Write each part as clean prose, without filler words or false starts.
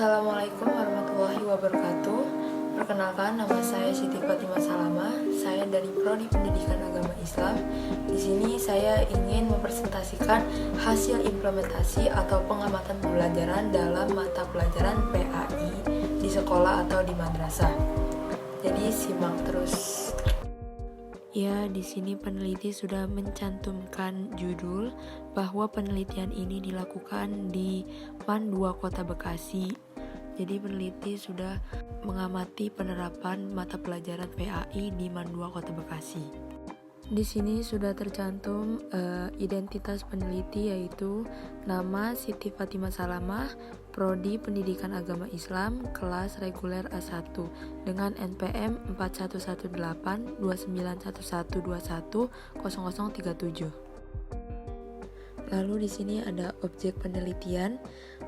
Assalamualaikum warahmatullahi wabarakatuh. Perkenalkan, nama saya Siti Fatimah Salamah. Saya dari Prodi Pendidikan Agama Islam. Di sini saya ingin mempresentasikan hasil implementasi atau pengamatan pembelajaran dalam mata pelajaran PAI di sekolah atau di madrasah. Jadi simak terus. Ya, di sini peneliti sudah mencantumkan judul bahwa penelitian ini dilakukan di MAN 2 Kota Bekasi. Jadi peneliti sudah mengamati penerapan mata pelajaran PAI di MAN 2 Kota Bekasi. Di sini sudah tercantum identitas peneliti, yaitu nama Siti Fatimah Salamah, Prodi Pendidikan Agama Islam, kelas reguler A1 dengan NPM 41182911210037. Lalu di sini ada objek penelitian.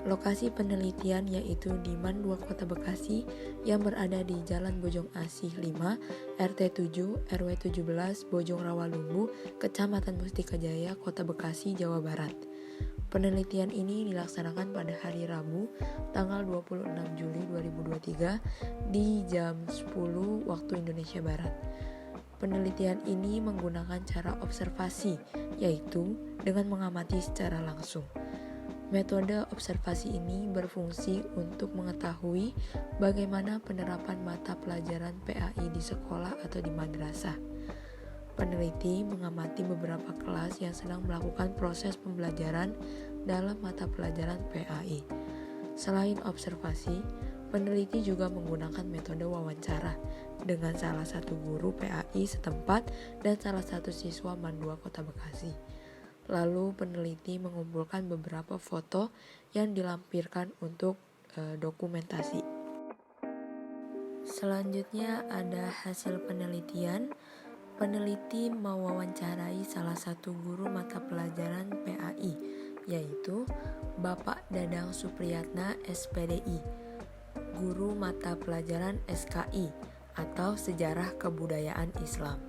Lokasi penelitian yaitu di MAN 2 Kota Bekasi yang berada di Jalan Bojong Asih 5, RT 7, RW 17, Bojong Rawalumbu, Kecamatan Mustika Jaya, Kota Bekasi, Jawa Barat. Penelitian ini dilaksanakan pada hari Rabu, tanggal 26 Juli 2023 di jam 10 waktu Indonesia Barat. Penelitian ini menggunakan cara observasi, yaitu dengan mengamati secara langsung. Metode observasi ini berfungsi untuk mengetahui bagaimana penerapan mata pelajaran PAI di sekolah atau di madrasah. Peneliti mengamati beberapa kelas yang sedang melakukan proses pembelajaran dalam mata pelajaran PAI. Selain observasi, peneliti juga menggunakan metode wawancara dengan salah satu guru PAI setempat dan salah satu siswa MAN 2 Kota Bekasi. Lalu peneliti mengumpulkan beberapa foto yang dilampirkan untuk dokumentasi. Selanjutnya ada hasil penelitian. Peneliti mewawancarai salah satu guru mata pelajaran PAI, yaitu Bapak Dadang Supriyatna SPDI, guru mata pelajaran SKI atau Sejarah Kebudayaan Islam.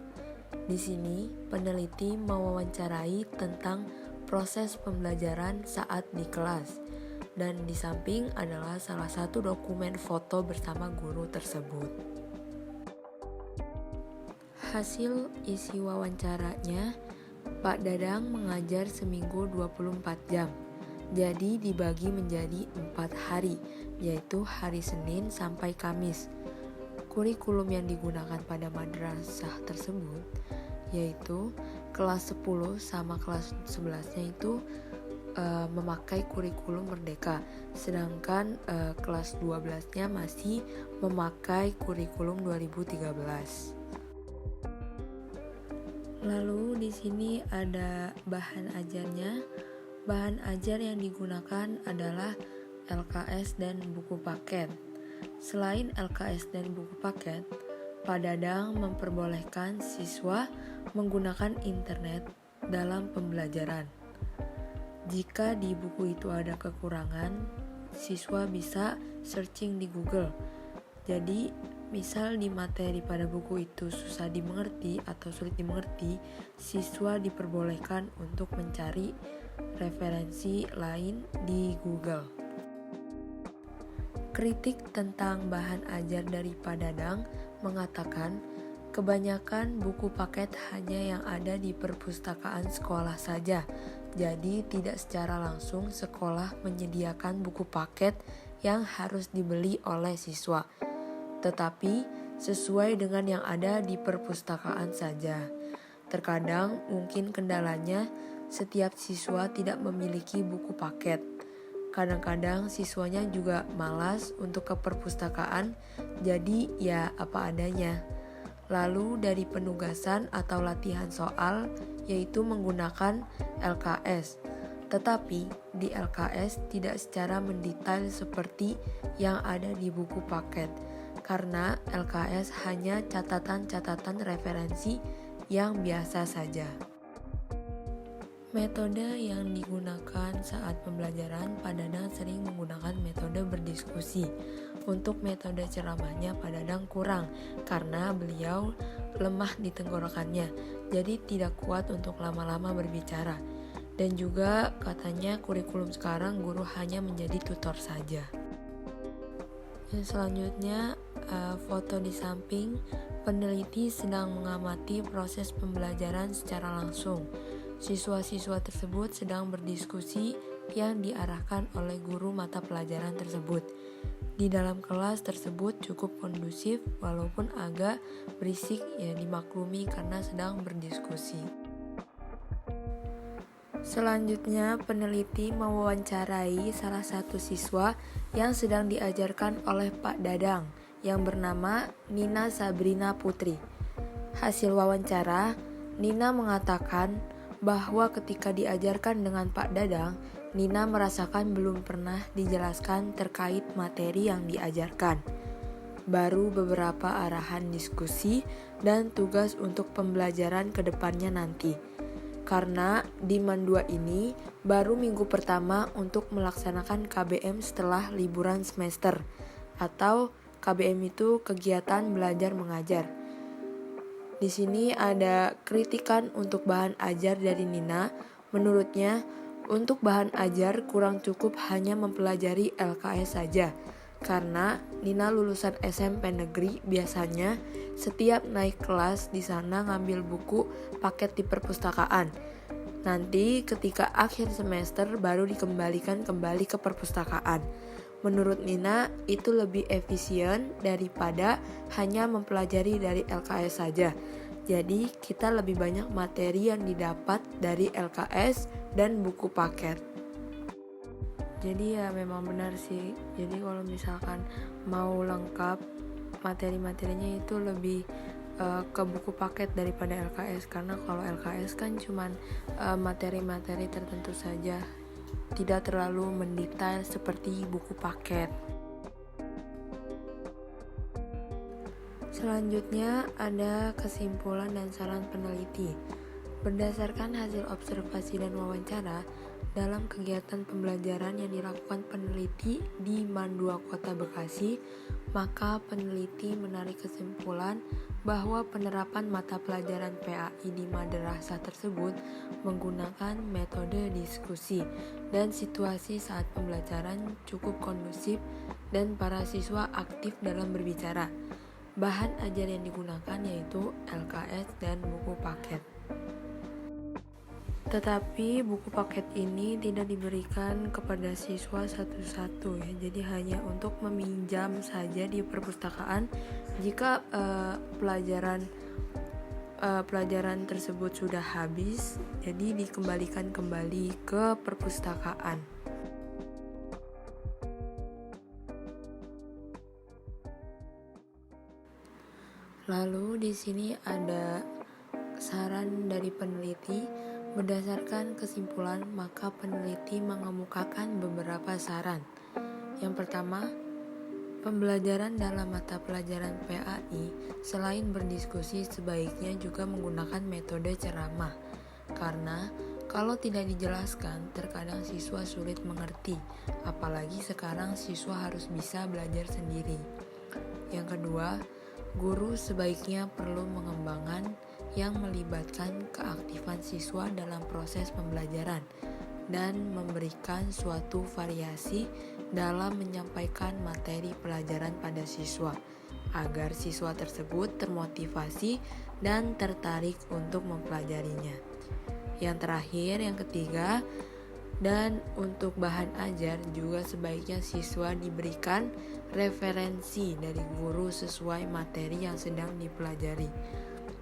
Di sini, peneliti mewawancarai tentang proses pembelajaran saat di kelas, dan di samping adalah salah satu dokumen foto bersama guru tersebut. Hasil isi wawancaranya, Pak Dadang mengajar seminggu 24 jam, jadi dibagi menjadi 4 hari, yaitu hari Senin sampai Kamis. Kurikulum yang digunakan pada madrasah tersebut yaitu kelas 10 sama kelas 11-nya itu memakai kurikulum Merdeka, sedangkan kelas 12-nya masih memakai kurikulum 2013. Lalu di sini ada bahan ajarnya. Bahan ajar yang digunakan adalah LKS dan buku paket. Selain LKS dan buku paket, Pak Dadang memperbolehkan siswa menggunakan internet dalam pembelajaran. Jika di buku itu ada kekurangan, siswa bisa searching di Google. Jadi, misal di materi pada buku itu susah dimengerti atau sulit dimengerti, siswa diperbolehkan untuk mencari referensi lain di Google. Kritik tentang bahan ajar dari Pak Dadang mengatakan kebanyakan buku paket hanya yang ada di perpustakaan sekolah saja, jadi tidak secara langsung sekolah menyediakan buku paket yang harus dibeli oleh siswa, tetapi sesuai dengan yang ada di perpustakaan saja. Terkadang mungkin kendalanya setiap siswa tidak memiliki buku paket. Kadang-kadang siswanya juga malas untuk ke perpustakaan, jadi ya apa adanya. Lalu dari penugasan atau latihan soal, yaitu menggunakan LKS. Tetapi di LKS tidak secara mendetail seperti yang ada di buku paket, karena LKS hanya catatan-catatan referensi yang biasa saja. Metode yang digunakan saat pembelajaran, Pak Dadang sering menggunakan metode berdiskusi. Untuk metode ceramahnya Pak Dadang kurang, karena beliau lemah di tenggorokannya, jadi tidak kuat untuk lama-lama berbicara. Dan juga katanya kurikulum sekarang guru hanya menjadi tutor saja. Yang selanjutnya, foto di samping, peneliti sedang mengamati proses pembelajaran secara langsung. Siswa-siswa tersebut sedang berdiskusi yang diarahkan oleh guru mata pelajaran tersebut. Di dalam kelas tersebut cukup kondusif walaupun agak berisik, ya dimaklumi karena sedang berdiskusi. Selanjutnya, peneliti mewawancarai salah satu siswa yang sedang diajarkan oleh Pak Dadang yang bernama Nina Sabrina Putri. Hasil wawancara, Nina mengatakan bahwa ketika diajarkan dengan Pak Dadang, Nina merasakan belum pernah dijelaskan terkait materi yang diajarkan. Baru beberapa arahan diskusi dan tugas untuk pembelajaran ke depannya nanti. Karena di MAN 2 ini baru minggu pertama untuk melaksanakan KBM setelah liburan semester, atau KBM itu kegiatan belajar mengajar. Di sini ada kritikan untuk bahan ajar dari Nina. Menurutnya, untuk bahan ajar kurang cukup hanya mempelajari LKS saja. Karena Nina lulusan SMP negeri, biasanya setiap naik kelas di sana ngambil buku paket di perpustakaan. Nanti ketika akhir semester baru dikembalikan kembali ke perpustakaan. Menurut Nina, itu lebih efisien daripada hanya mempelajari dari LKS saja. Jadi kita lebih banyak materi yang didapat dari LKS dan buku paket. Jadi ya memang benar sih. Jadi kalau misalkan mau lengkap materi-materinya itu lebih ke buku paket daripada LKS, karena kalau LKS kan cuman materi-materi tertentu saja, tidak terlalu mendetail seperti buku paket. Selanjutnya ada kesimpulan dan saran peneliti. Berdasarkan hasil observasi dan wawancara dalam kegiatan pembelajaran yang dilakukan peneliti di MAN 2 Kota Bekasi, maka peneliti menarik kesimpulan bahwa penerapan mata pelajaran PAI di madrasah tersebut menggunakan metode diskusi dan situasi saat pembelajaran cukup kondusif dan para siswa aktif dalam berbicara. Bahan ajar yang digunakan yaitu LKS dan buku paket. Tetapi buku paket ini tidak diberikan kepada siswa satu-satu ya, jadi hanya untuk meminjam saja di perpustakaan jika pelajaran tersebut sudah habis, jadi dikembalikan kembali ke perpustakaan. Lalu di sini ada saran dari peneliti. Berdasarkan kesimpulan, maka peneliti mengemukakan beberapa saran. Yang pertama, pembelajaran dalam mata pelajaran PAI selain berdiskusi sebaiknya juga menggunakan metode ceramah. Karena kalau tidak dijelaskan, terkadang siswa sulit mengerti, apalagi sekarang siswa harus bisa belajar sendiri. Yang kedua, guru sebaiknya perlu mengembangkan yang melibatkan keaktifan siswa dalam proses pembelajaran dan memberikan suatu variasi dalam menyampaikan materi pelajaran pada siswa agar siswa tersebut termotivasi dan tertarik untuk mempelajarinya. Yang terakhir, yang ketiga, dan untuk bahan ajar juga sebaiknya siswa diberikan referensi dari guru sesuai materi yang sedang dipelajari.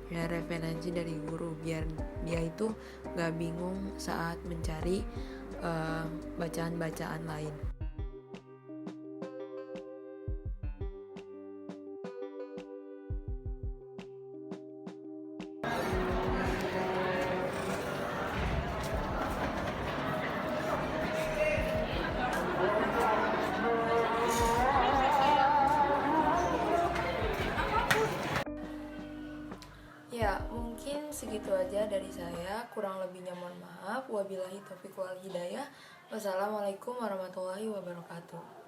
Ya, referensi dari guru biar dia itu gak bingung saat mencari bacaan-bacaan lain. Ya, mungkin segitu aja dari saya. Kurang lebihnya mohon maaf. Wabillahi taufiq wal hidayah. Wassalamualaikum warahmatullahi wabarakatuh.